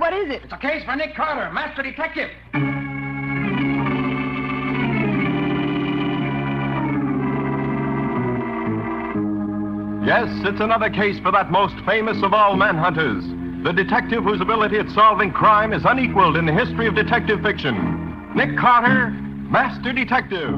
What is it? It's a case for Nick Carter, master detective. Yes, it's another case for that most famous of all manhunters, the detective whose ability at solving crime is unequaled in the history of detective fiction. Nick Carter, master detective.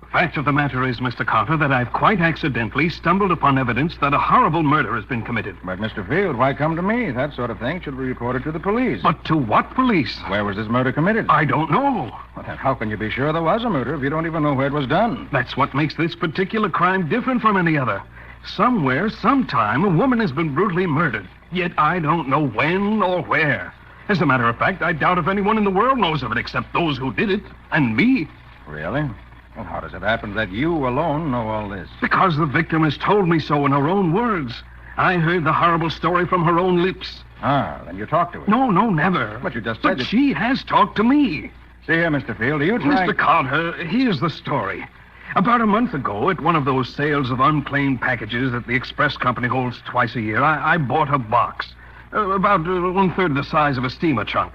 The fact of the matter is, Mr. Carter, that I've quite accidentally stumbled upon evidence that a horrible murder has been committed. But, Mr. Field, why come to me? That sort of thing should be reported to the police. But to what police? Where was this murder committed? I don't know. Well, then how can you be sure there was a murder if you don't even know where it was done? That's what makes this particular crime different from any other. Somewhere, sometime, a woman has been brutally murdered. Yet I don't know when or where. As a matter of fact, I doubt if anyone in the world knows of it except those who did it, and me. Really? Well, how does it happen that you alone know all this? Because the victim has told me so in her own words. I heard the horrible story from her own lips. Ah, then you talked to her. No, never. But you just said But she has talked to me. See here, Mr. Field, do you try... Mr. Carter, here's the story. About a month ago, at one of those sales of unclaimed packages that the express company holds twice a year, I bought a box. About one-third the size of a steamer trunk.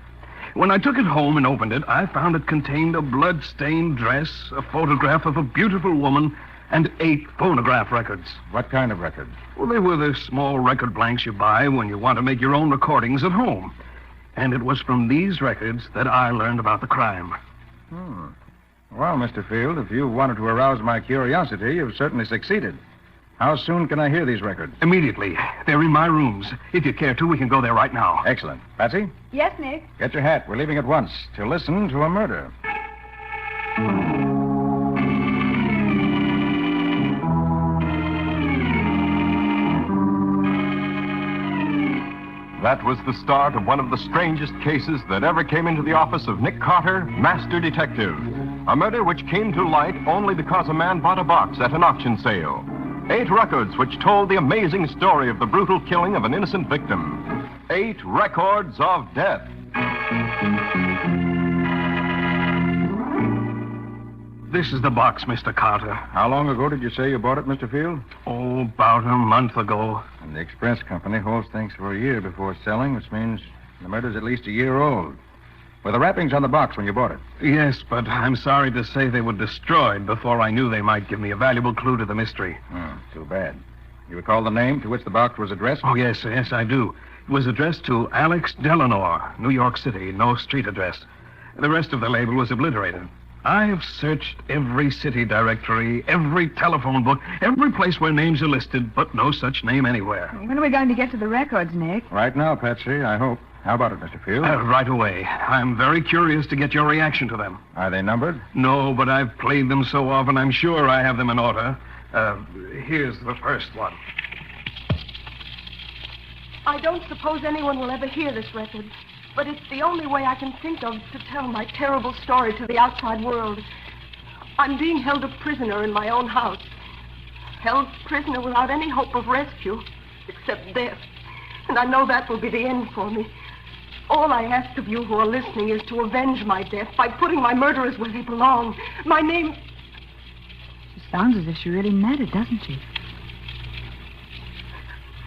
When I took it home and opened it, I found it contained a blood-stained dress, a photograph of a beautiful woman, and 8 phonograph records. What kind of records? Well, they were the small record blanks you buy when you want to make your own recordings at home. And it was from these records that I learned about the crime. Well, Mr. Field, if you wanted to arouse my curiosity, you've certainly succeeded. How soon can I hear these records? Immediately. They're in my rooms. If you care to, we can go there right now. Excellent. Patsy? Yes, Nick? Get your hat. We're leaving at once to listen to a murder. That was the start of one of the strangest cases that ever came into the office of Nick Carter, master detective. A murder which came to light only because a man bought a box at an auction sale. 8 records which told the amazing story of the brutal killing of an innocent victim. 8 records of death. This is the box, Mr. Carter. How long ago did you say you bought it, Mr. Field? Oh, about a month ago. And the express company holds things for a year before selling, which means the murder's at least a year old. Were the wrappings on the box when you bought it? Yes, but I'm sorry to say they were destroyed before I knew they might give me a valuable clue to the mystery. Too bad. You recall the name to which the box was addressed? Oh, yes, I do. It was addressed to Alex Delano, New York City, no street address. The rest of the label was obliterated. I have searched every city directory, every telephone book, every place where names are listed, but no such name anywhere. When are we going to get to the records, Nick? Right now, Patsy, I hope. How about it, Mr. Field? Right away. I'm very curious to get your reaction to them. Are they numbered? No, but I've played them so often, I'm sure I have them in order. Here's the first one. I don't suppose anyone will ever hear this record, but it's the only way I can think of to tell my terrible story to the outside world. I'm being held a prisoner in my own house. Held prisoner without any hope of rescue, except death. And I know that will be the end for me. All I ask of you who are listening is to avenge my death by putting my murderers where they belong. My name... It sounds as if she really meant it, doesn't she?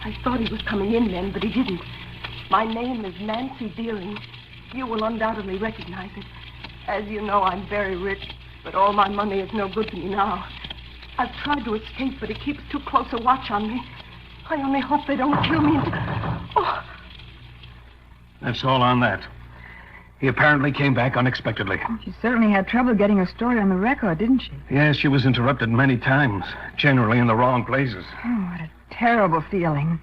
I thought he was coming in then, but he didn't. My name is Nancy Deering. You will undoubtedly recognize it. As you know, I'm very rich, but all my money is no good to me now. I've tried to escape, but he keeps too close a watch on me. I only hope they don't kill me. Oh. That's all on that. He apparently came back unexpectedly. She certainly had trouble getting her story on the record, didn't she? Yes, she was interrupted many times, generally in the wrong places. Oh, what a terrible feeling.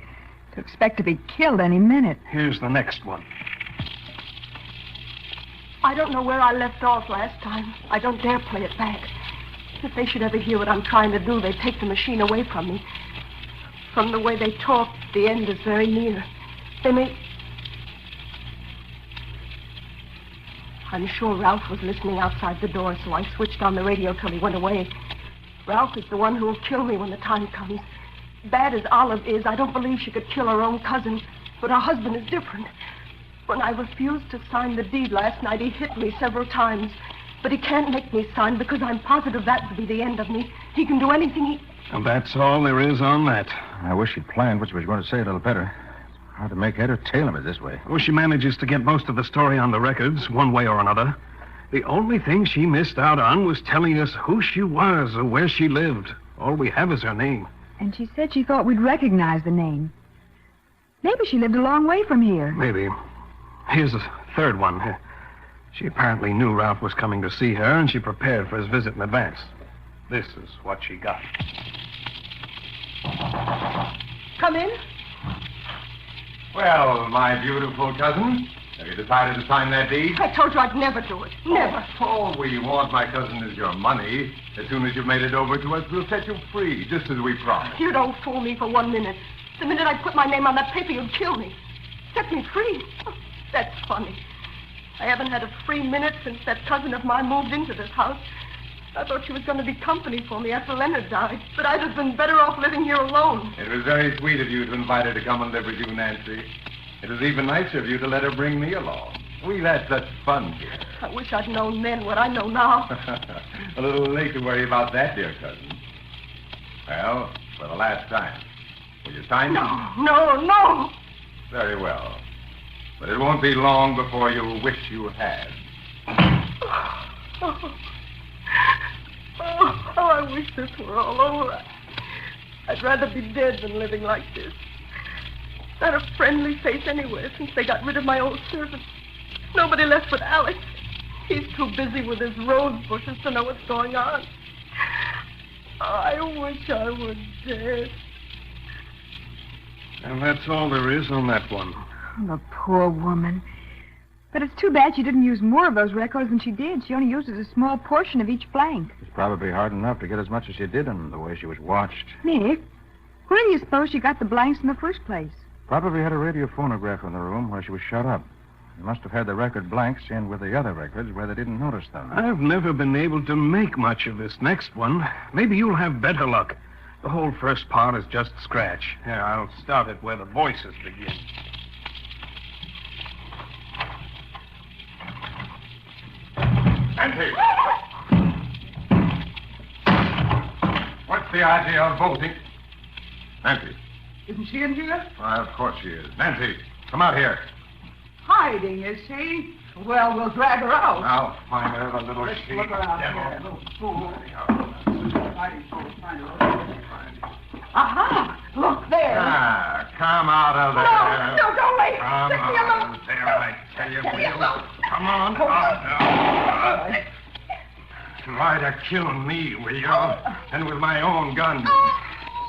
To expect to be killed any minute. Here's the next one. I don't know where I left off last time. I don't dare play it back. If they should ever hear what I'm trying to do, they'd take the machine away from me. From the way they talk, the end is very near. They may... I'm sure Ralph was listening outside the door, so I switched on the radio till he went away. Ralph is the one who will kill me when the time comes. Bad as Olive is, I don't believe she could kill her own cousin, but her husband is different. When I refused to sign the deed last night, he hit me several times. But he can't make me sign because I'm positive that would be the end of me. He can do anything he... And that's all there is on that. I wish she'd planned what she was going to say a little better. It's hard to make head or tail of it this way. Well, she manages to get most of the story on the records, one way or another. The only thing she missed out on was telling us who she was or where she lived. All we have is her name. And she said she thought we'd recognize the name. Maybe she lived a long way from here. Maybe. Here's a third one. She apparently knew Ralph was coming to see her, and she prepared for his visit in advance. This is what she got. Come in. Well, my beautiful cousin, have you decided to sign that deed? I told you I'd never do it. Never. All we want, my cousin, is your money. As soon as you've made it over to us, we'll set you free, just as we promised. You don't fool me for 1 minute. The minute I put my name on that paper, you'd kill me. Set me free. That's funny. I haven't had a free minute since that cousin of mine moved into this house. I thought she was going to be company for me after Leonard died, but I'd have been better off living here alone. It was very sweet of you to invite her to come and live with you, Nancy. It was even nicer of you to let her bring me along. We've had such fun here. I wish I'd known then what I know now. A little late to worry about that, dear cousin. Well, for the last time. Will you sign it? No. Very well. But it won't be long before you'll wish you had. Oh, I wish this were all over. I'd rather be dead than living like this. Not a friendly face anywhere since they got rid of my old servant. Nobody left but Alex. He's too busy with his rose bushes to know what's going on. I wish I were dead. And that's all there is on that one. Oh, the poor woman. But it's too bad she didn't use more of those records than she did. She only used a small portion of each blank. It's probably hard enough to get as much as she did in the way she was watched. Nick, where do you suppose she got the blanks in the first place? Probably had a radio phonograph in the room where she was shut up. She must have had the record blanks in with the other records where they didn't notice them. I've never been able to make much of this next one. Maybe you'll have better luck. The whole first part is just scratch. Here, I'll start it where the voices begin. Nancy! What's the idea of voting? Nancy. Isn't she in here? Why, of course she is. Nancy, come out here. Hiding, is she? Well, we'll drag her out. I'll find her, the little Let's she look around devil. here. Little fool. Hiding place. Find her. Aha! Look there. Ah, come out of there. No, don't wait. Come Let me on, alone. there, I tell you, Let me will. alone. Come on. Oh, Try to kill me, will you? And with my own gun.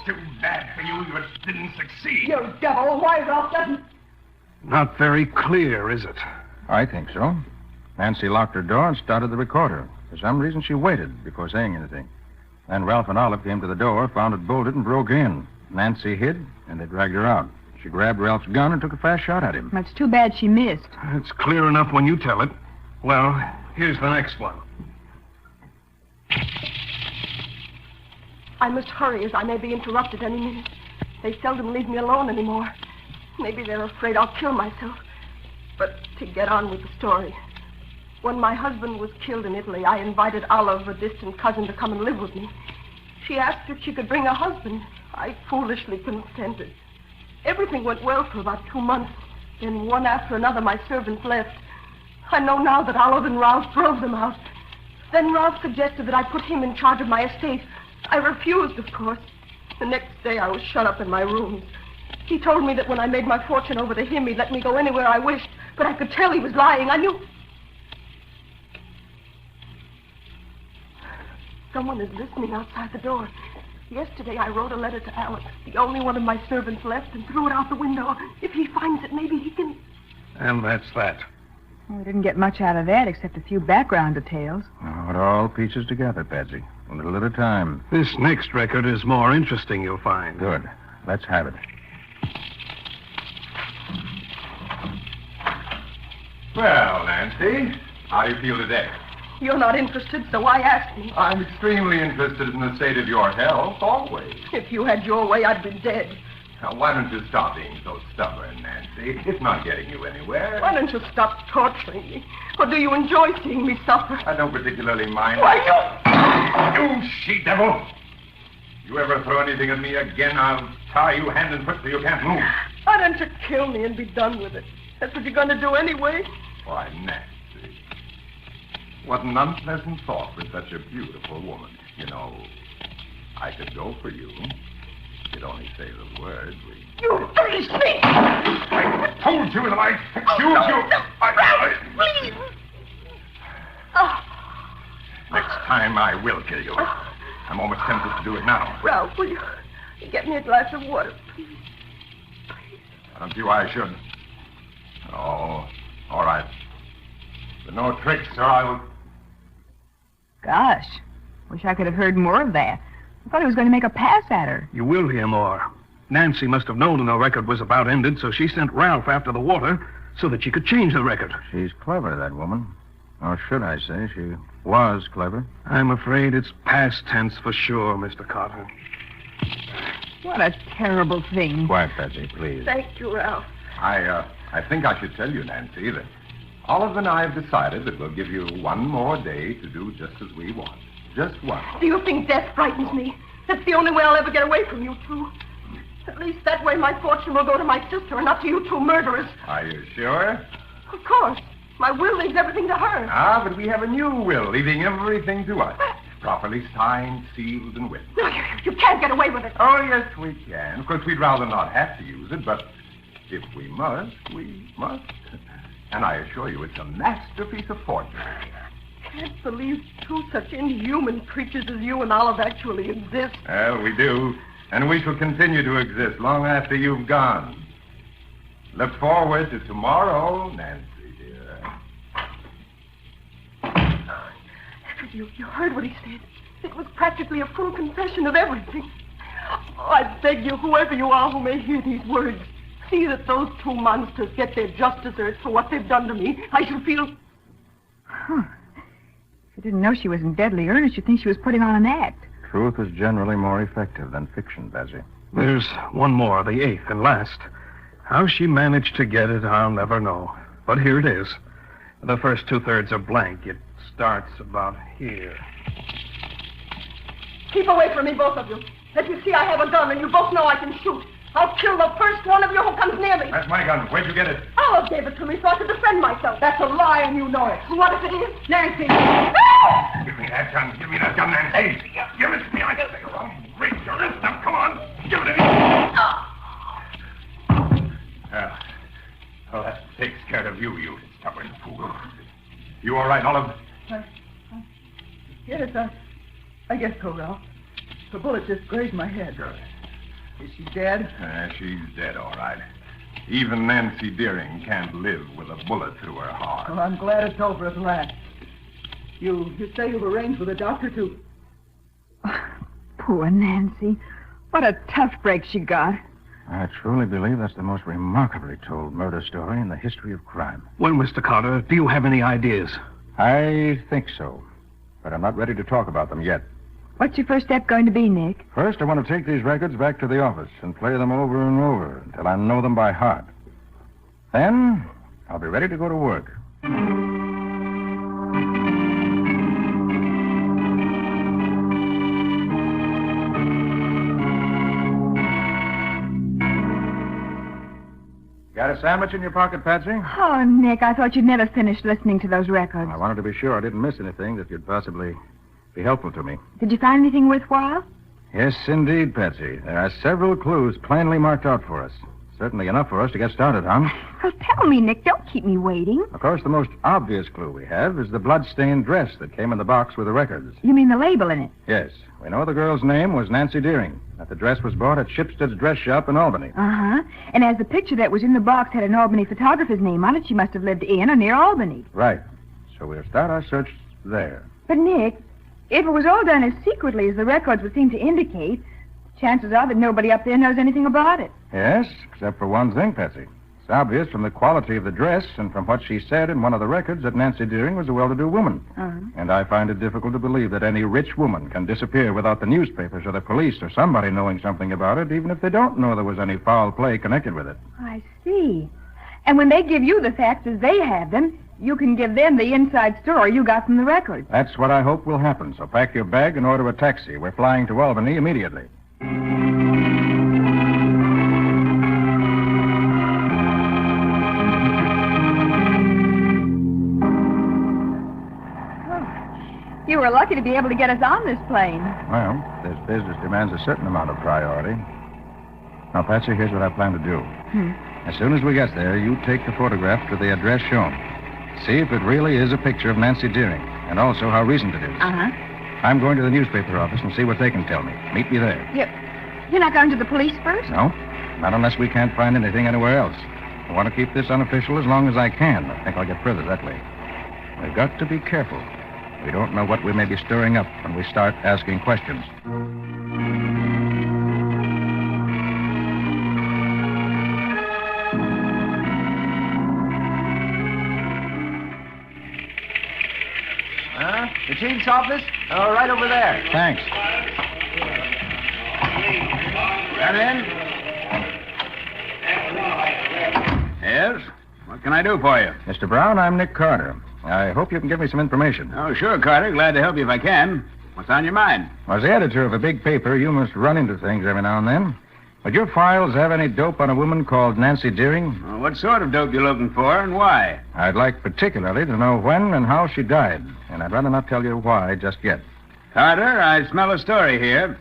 Too bad for you didn't succeed. You devil. Why Ralph doesn't... Not very clear, is it? I think so. Nancy locked her door and started the recorder. For some reason, she waited before saying anything. Then Ralph and Olive came to the door, found it bolted, and broke in. Nancy hid, and they dragged her out. She grabbed Ralph's gun and took a fast shot at him. It's too bad she missed. It's clear enough when you tell it. Well, here's the next one. I must hurry, as I may be interrupted any minute. They seldom leave me alone anymore. Maybe they're afraid I'll kill myself. But to get on with the story. When my husband was killed in Italy, I invited Olive, a distant cousin, to come and live with me. She asked if she could bring a husband. I foolishly consented. Everything went well for about 2 months. Then one after another, my servants left. I know now that Olive and Ralph drove them out. Then Ralph suggested that I put him in charge of my estate. I refused, of course. The next day, I was shut up in my rooms. He told me that when I made my fortune over to him, he'd let me go anywhere I wished. But I could tell he was lying. I knew... Someone is listening outside the door. Yesterday, I wrote a letter to Alex, the only one of my servants left, and threw it out the window. If he finds it, maybe he can... And that's that. Well, we didn't get much out of that except a few background details. Oh, it all pieces together, Patsy. A little at a time. This next record is more interesting, you'll find. Good. Let's have it. Well, Nancy, how do you feel today? You're not interested, so why ask me? I'm extremely interested in the state of your health, always. If you had your way, I'd be dead. Now, why don't you stop being so stubborn, Nancy? It's not getting you anywhere. Why don't you stop torturing me? Or do you enjoy seeing me suffer? I don't particularly mind. Why, You she-devil! You ever throw anything at me again, I'll tie you hand and foot so you can't move. Why don't you kill me and be done with it? That's what you're going to do anyway. Why, Nancy. What an unpleasant thought for such a beautiful woman. You know, I could go for you. You'd only say the word. You dirty snake! I told you that I accused you. Ralph, please! Oh. Next time I will kill you. I'm almost tempted to do it now. Ralph, will you get me a glass of water, please? I don't see why I should. Oh, all right. But no tricks, or I will... Gosh, wish I could have heard more of that. I thought he was going to make a pass at her. You will hear more. Nancy must have known the record was about ended, so she sent Ralph after the water so that she could change the record. She's clever, that woman. Or should I say, she was clever. I'm afraid it's past tense for sure, Mr. Carter. What a terrible thing. Quiet, Patsy, please. Thank you, Ralph. I think I should tell you, Nancy, that Olive and I have decided that we'll give you one more day to do just as we want. Just one. Do you think death frightens me? That's the only way I'll ever get away from you two. At least that way my fortune will go to my sister and not to you two murderers. Are you sure? Of course. My will leaves everything to her. Ah, but we have a new will, leaving everything to us. Properly signed, sealed, and witnessed. No, you can't get away with it. Oh, yes, we can. Of course, we'd rather not have to use it, but if we must, we must. And I assure you, it's a masterpiece of forgery. I can't believe two such inhuman creatures as you and Olive actually exist. Well, we do. And we shall continue to exist long after you've gone. Look forward to tomorrow, Nancy, dear. You heard what he said. It was practically a full confession of everything. Oh, I beg you, whoever you are who may hear these words, see that those two monsters get their just deserts for what they've done to me. I shall feel... Huh. If you didn't know she was in deadly earnest, you'd think she was putting on an act. Truth is generally more effective than fiction, Patsy. There's one more, the eighth and last. How she managed to get it, I'll never know. But here it is. The first two-thirds are blank. It starts about here. Keep away from me, both of you. As you see, I have a gun, and you both know I can shoot. I'll kill the first one of you who comes near me. That's my gun. Where'd you get it? Olive gave it to me so I could defend myself. That's a lie, and you know it. What if it is? Nancy! Give me that gun. Give me that gun, Nancy. Give it to me. I say, oh, raise your wrist up. Come on. Give it to me. Oh, that takes care of you, you stubborn fool. You all right, Olive? Yes, I guess so, Ralph. The bullet just grazed my head. Good. Is she dead? She's dead, all right. Even Nancy Deering can't live with a bullet through her heart. Well, I'm glad it's over at last. You say you've arranged with a doctor to... Poor Nancy. What a tough break she got. I truly believe that's the most remarkably told murder story in the history of crime. Well, Mr. Carter, do you have any ideas? I think so, but I'm not ready to talk about them yet. What's your first step going to be, Nick? First, I want to take these records back to the office and play them over and over until I know them by heart. Then, I'll be ready to go to work. Got a sandwich in your pocket, Patsy? Oh, Nick, I thought you'd never finished listening to those records. I wanted to be sure I didn't miss anything that could possibly be helpful to me. Did you find anything worthwhile? Yes, indeed, Patsy. There are several clues plainly marked out for us. Certainly enough for us to get started, huh? Well, tell me, Nick. Don't keep me waiting. Of course, the most obvious clue we have is the blood-stained dress that came in the box with the records. You mean the label in it? Yes. We know the girl's name was Nancy Deering, that the dress was bought at Shipstead's dress shop in Albany. Uh-huh. And as the picture that was in the box had an Albany photographer's name on it, she must have lived in or near Albany. Right. So we'll start our search there. But, Nick, if it was all done as secretly as the records would seem to indicate, chances are that nobody up there knows anything about it. Yes, except for one thing, Patsy. It's obvious from the quality of the dress and from what she said in one of the records that Nancy Deering was a well-to-do woman. Uh-huh. And I find it difficult to believe that any rich woman can disappear without the newspapers or the police or somebody knowing something about it, even if they don't know there was any foul play connected with it. I see. And when they give you the facts as they have them, you can give them the inside story you got from the records. That's what I hope will happen. So pack your bag and order a taxi. We're flying to Albany immediately. You were lucky to be able to get us on this plane. Well, this business demands a certain amount of priority. Now, Patsy, here's what I plan to do. As soon as we get there, you take the photograph to the address shown. See if it really is a picture of Nancy Deering, and also how recent it is. Uh-huh. I'm going to the newspaper office and see what they can tell me. Meet me there. You're not going to the police first? No, not unless we can't find anything anywhere else. I want to keep this unofficial as long as I can. I think I'll get further that way. We've got to be careful. We don't know what we may be stirring up when we start asking questions. The chief's office? Oh, right over there. Thanks. Get in. Yes? What can I do for you? Mr. Brown, I'm Nick Carter. I hope you can give me some information. Oh, sure, Carter. Glad to help you if I can. What's on your mind? As the editor of a big paper, you must run into things every now and then. Would your files have any dope on a woman called Nancy Deering? Well, what sort of dope you looking for and why? I'd like particularly to know when and how she died, and I'd rather not tell you why just yet. Carter, I smell a story here.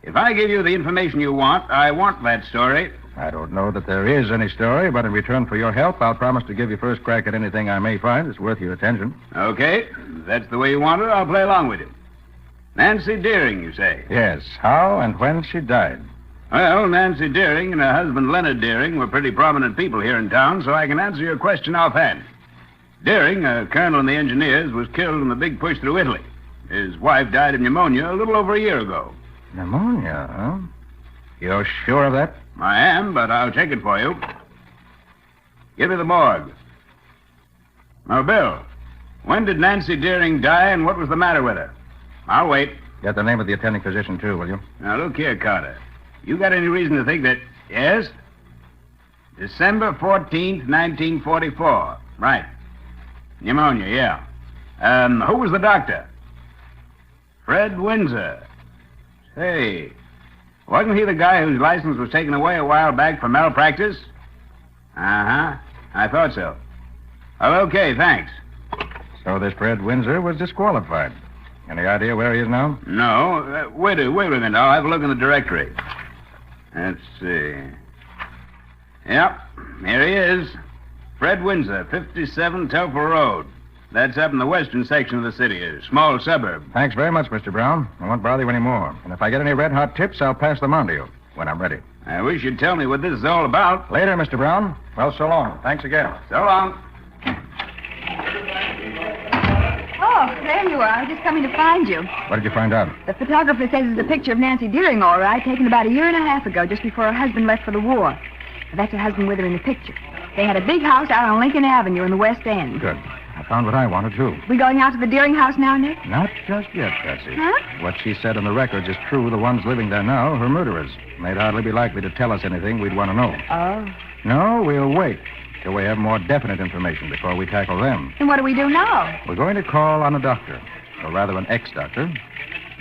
If I give you the information you want, I want that story. I don't know that there is any story, but in return for your help, I'll promise to give you first crack at anything I may find that's worth your attention. Okay. If that's the way you want it, I'll play along with you. Nancy Deering, you say? Yes, how and when she died. Well, Nancy Deering and her husband Leonard Deering were pretty prominent people here in town, so I can answer your question offhand. Deering, a colonel in the engineers, was killed in the big push through Italy. His wife died of pneumonia a little over a year ago. Pneumonia, huh? You're sure of that? I am, but I'll check it for you. Give me the morgue. Now, Bill, when did Nancy Deering die and what was the matter with her? I'll wait. Get the name of the attending physician, too, will you? Now, look here, Carter. You got any reason to think that... Yes? December 14th, 1944. Right. Pneumonia, yeah. Who was the doctor? Fred Windsor. Say, wasn't he the guy whose license was taken away a while back for malpractice? Uh-huh. I thought so. Well, okay, thanks. So this Fred Windsor was disqualified. Any idea where he is now? No. Wait a minute. I'll have a look in the directory. Let's see. Yep, here he is. Fred Windsor, 57 Telfer Road. That's up in the western section of the city, a small suburb. Thanks very much, Mr. Brown. I won't bother you anymore. And if I get any red-hot tips, I'll pass them on to you when I'm ready. I wish you'd tell me what this is all about. Later, Mr. Brown. Well, so long. Thanks again. So long. Oh, there you are. I was just coming to find you. What did you find out? The photographer says it's a picture of Nancy Deering, all right, taken about a year and a half ago, just before her husband left for the war. That's her husband with her in the picture. They had a big house out on Lincoln Avenue in the West End. Good. I found what I wanted, too. We going out to the Deering house now, Nick? Not just yet, Bessie. Huh? What she said in the records is true. The ones living there now, her murderers. They'd hardly be likely to tell us anything we'd want to know. Oh. No, we'll wait till we have more definite information before we tackle them. And what do we do now? We're going to call on a doctor, or rather an ex-doctor.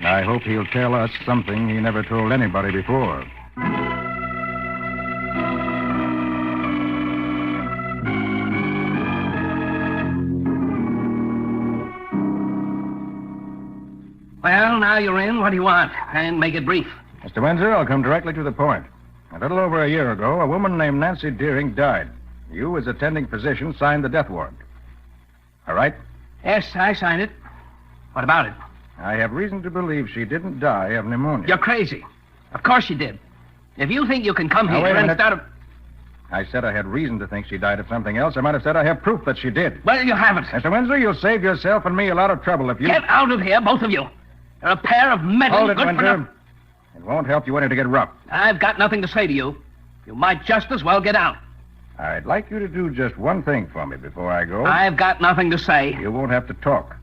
I hope he'll tell us something he never told anybody before. Well, now you're in. What do you want? And make it brief. Mr. Windsor, I'll come directly to the point. A little over a year ago, a woman named Nancy Deering died. You, as attending physician, signed the death warrant. All right? Yes, I signed it. What about it? I have reason to believe she didn't die of pneumonia. You're crazy. Of course you did. If you think you can come Now, here wait a and minute. start a... I said I had reason to think she died of something else. I might have said I have proof that she did. Well, you haven't. Mr. Windsor, you'll save yourself and me a lot of trouble if you... Get out of here, both of you. You're a pair of meddling... Hold it, good for Windsor. nothing- It won't help you any to get rough. I've got nothing to say to you. You might just as well get out. I'd like you to do just one thing for me before I go. I've got nothing to say. You won't have to talk.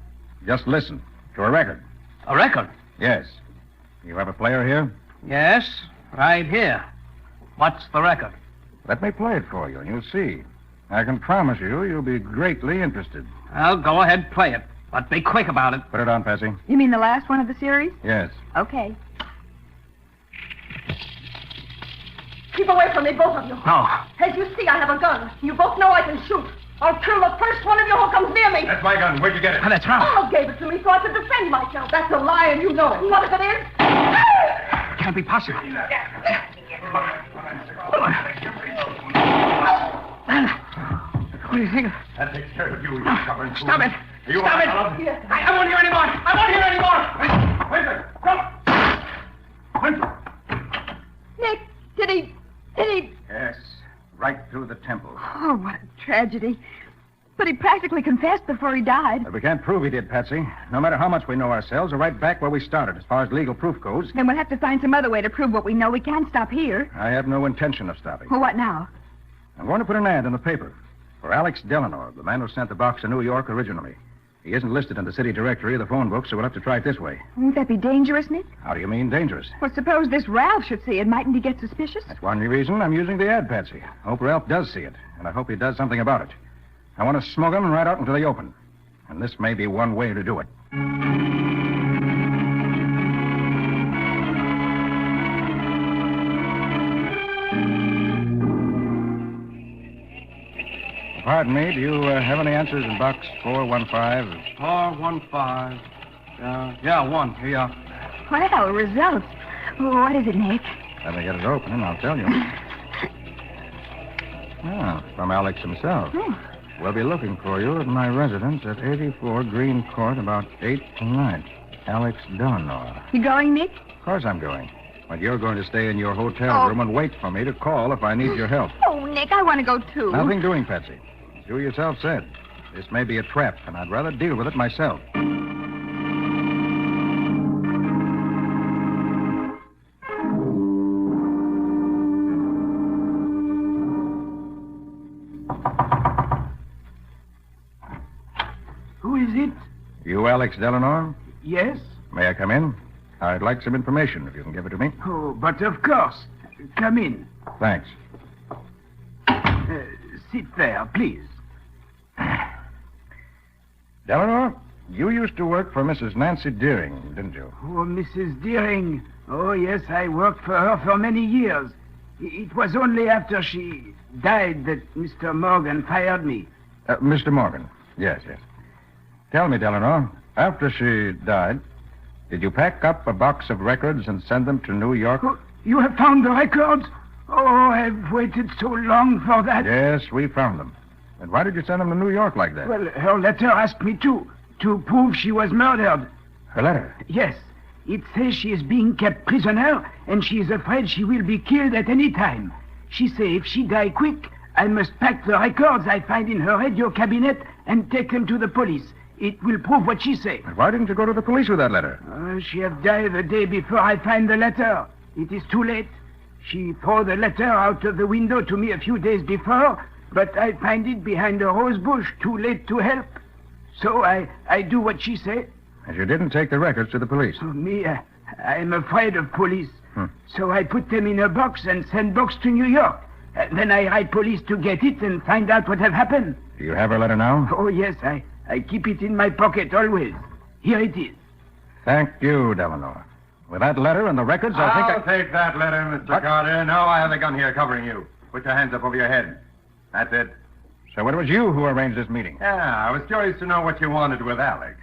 Just listen to a record. A record? Yes. You have a player here? Yes, right here. What's the record? Let me play it for you, and you'll see. I can promise you'll be greatly interested. Well, go ahead, play it. But be quick about it. Put it on, Patsy. You mean the last one of the series? Yes. Okay. Keep away from me, both of you. No. As you see, I have a gun. You both know I can shoot. I'll kill the first one of you who comes near me. That's my gun. Where'd you get it? Oh, that's right. Olive gave it to me so I could defend myself. That's a lie, and you know it. What if it is? Can't be possible. What do you think? That takes care of you, you stubborn fool. Stop it. You Stop it. Olive? Yes. I won't hear anymore. I won't hear anymore. Nick, did he... Yes. Right through the temple. Oh, what a tragedy. But he practically confessed before he died. But we can't prove he did, Patsy. No matter how much we know ourselves, we're right back where we started as far as legal proof goes. Then we'll have to find some other way to prove what we know. We can't stop here. I have no intention of stopping. Well, what now? I'm going to put an ad in the paper for Alex Delano, the man who sent the box to New York originally. He isn't listed in the city directory or the phone book, so we'll have to try it this way. Won't that be dangerous, Nick? How do you mean dangerous? Well, suppose this Ralph should see it. Mightn't he get suspicious? That's one reason I'm using the ad, Patsy. I hope Ralph does see it, and I hope he does something about it. I want to smoke him right out into the open. And this may be one way to do it. Pardon me, do you have any answers in box 415? 415. Yeah, one. Here you are. Well, results. What is it, Nick? Let me get it open, and I'll tell you. From Alex himself. Oh. We'll be looking for you at my residence at 84 Green Court about 8 tonight. Alex Delano. You going, Nick? Of course I'm going. But you're going to stay in your hotel room and wait for me to call if I need your help. Oh, Nick, I want to go, too. Nothing doing, Patsy. As you yourself said, this may be a trap, and I'd rather deal with it myself. Who is it? You Alex Delano? Yes? May I come in? I'd like some information, if you can give it to me. Oh, but of course. Come in. Thanks. Sit there, please. Delano, you used to work for Mrs. Nancy Deering, didn't you? Oh, Mrs. Deering. Oh, yes, I worked for her for many years. It was only after she died that Mr. Morgan fired me. Mr. Morgan. Yes. Tell me, Delano, after she died, did you pack up a box of records and send them to New York? Oh, you have found the records? Oh, I've waited so long for that. Yes, we found them. And why did you send them to New York like that? Well, her letter asked me to prove she was murdered. Her letter? Yes. It says she is being kept prisoner, and she is afraid she will be killed at any time. She says if she die quick, I must pack the records I find in her radio cabinet and take them to the police. It will prove what she says. Why didn't you go to the police with that letter? She have died the day before I find the letter. It is too late. She threw the letter out of the window to me a few days before, but I find it behind a rose bush, too late to help. So I do what she said. And you didn't take the records to the police? Oh, me, I'm afraid of police. So I put them in a box and send box to New York. Then I write police to get it and find out what have happened. Do you have her letter now? Oh, yes, I keep it in my pocket always. Here it is. Thank you, Delano. With that letter and the records, I'll take that letter, Mr. Carter. No, I have the gun here covering you. Put your hands up over your head. That's it. So it was you who arranged this meeting? Yeah, I was curious to know what you wanted with Alex.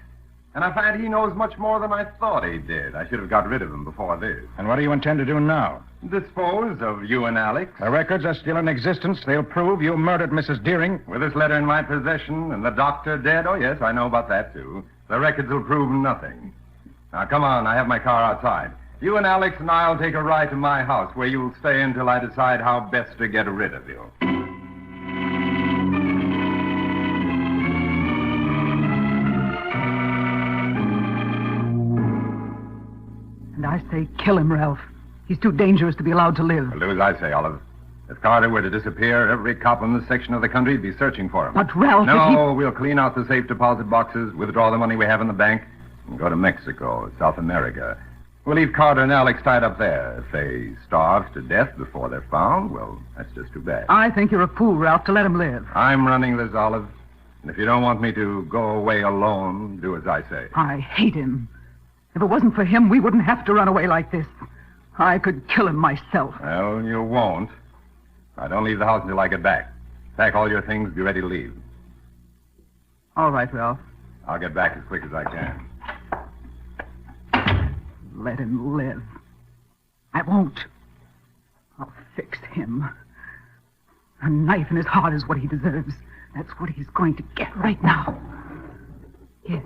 And I find he knows much more than I thought he did. I should have got rid of him before this. And what do you intend to do now? Dispose of you and Alex. The records are still in existence. They'll prove you murdered Mrs. Deering. With this letter in my possession and the doctor dead, oh, yes, I know about that, too. The records will prove nothing. Now, come on, I have my car outside. You and Alex and I'll take a ride to my house where you'll stay until I decide how best to get rid of you. And I say kill him, Ralph. He's too dangerous to be allowed to live. Well, do as I say, Olive. If Carter were to disappear, every cop in this section of the country would be searching for him. But, Ralph, No, we'll clean out the safe deposit boxes, withdraw the money we have in the bank, and go to Mexico, South America. We'll leave Carter and Alex tied up there. If they starve to death before they're found, well, that's just too bad. I think you're a fool, Ralph, to let him live. I'm running this, Olive. And if you don't want me to go away alone, do as I say. I hate him. If it wasn't for him, we wouldn't have to run away like this. I could kill him myself. Well, you won't. Now, don't leave the house until I get back. Pack all your things, be ready to leave. All right, Ralph. I'll get back as quick as I can. Let him live. I won't. I'll fix him. A knife in his heart is what he deserves. That's what he's going to get right now. Yes.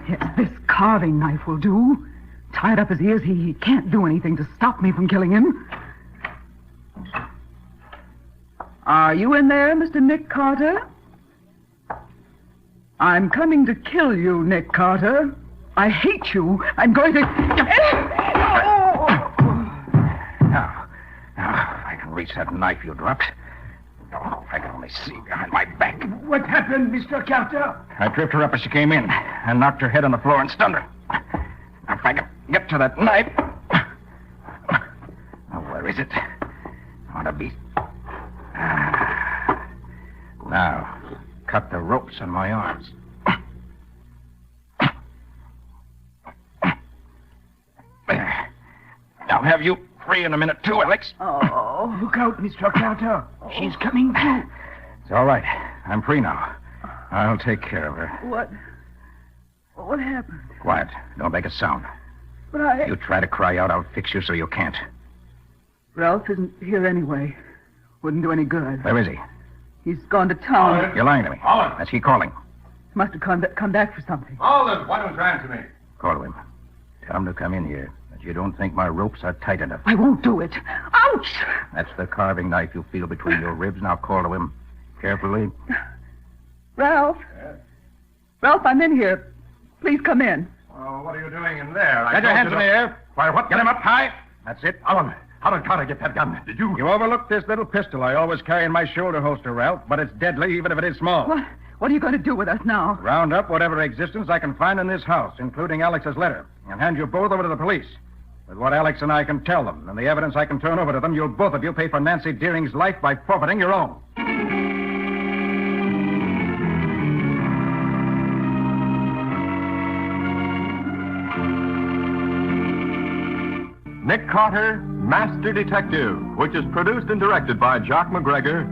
Yes, this carving knife will do. Tied up as he is, he can't do anything to stop me from killing him. Are you in there, Mr. Nick Carter? I'm coming to kill you, Nick Carter. I hate you. I'm going to... Now, if I can reach that knife you dropped. Oh, if I can only see behind my back. What happened, Mr. Carter? I tripped her up as she came in and knocked her head on the floor and stunned her. Now, if I can get to that knife... Oh, where is it? Ought to be... Now, cut the ropes on my arms. There. I'll have you free in a minute, too, Alex. Oh, look out, Mr. Carter. She's coming through. It's all right. I'm free now. I'll take care of her. What happened? Quiet. Don't make a sound. But I... You try to cry out, I'll fix you so you can't. Ralph isn't here anyway. Wouldn't do any good. Where is he? He's gone to town. You're lying to me. Olive. That's he calling. Must have come back for something. Olive, why don't you answer me? Call to him. Tell him to come in here. That you don't think my ropes are tight enough. I won't do it. Ouch! That's the carving knife you feel between your ribs. Now call to him. Carefully. Ralph? Yes? Ralph, I'm in here. Please come in. Well, what are you doing in there? Get your hands in the air. Why, what? Get him up high. That's it. Olive, how did Carter get that gun? Did you... You overlooked this little pistol I always carry in my shoulder holster, Ralph, but it's deadly even if it is small. What are you going to do with us now? Round up whatever existence I can find in this house, including Alex's letter, and hand you both over to the police. With what Alex and I can tell them and the evidence I can turn over to them, you'll both of you pay for Nancy Deering's life by forfeiting your own. Nick Carter, Master Detective, which is produced and directed by Jock McGregor.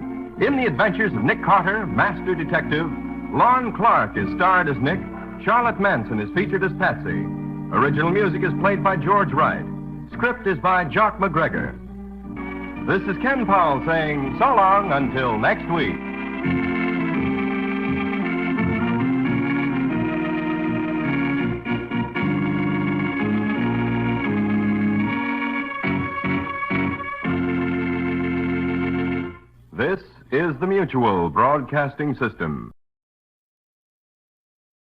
In the adventures of Nick Carter, Master Detective, Lorne Clark is starred as Nick, Charlotte Manson is featured as Patsy. Original music is played by George Wright. Script is by Jock McGregor. This is Ken Powell saying so long until next week. This is the Mutual Broadcasting System.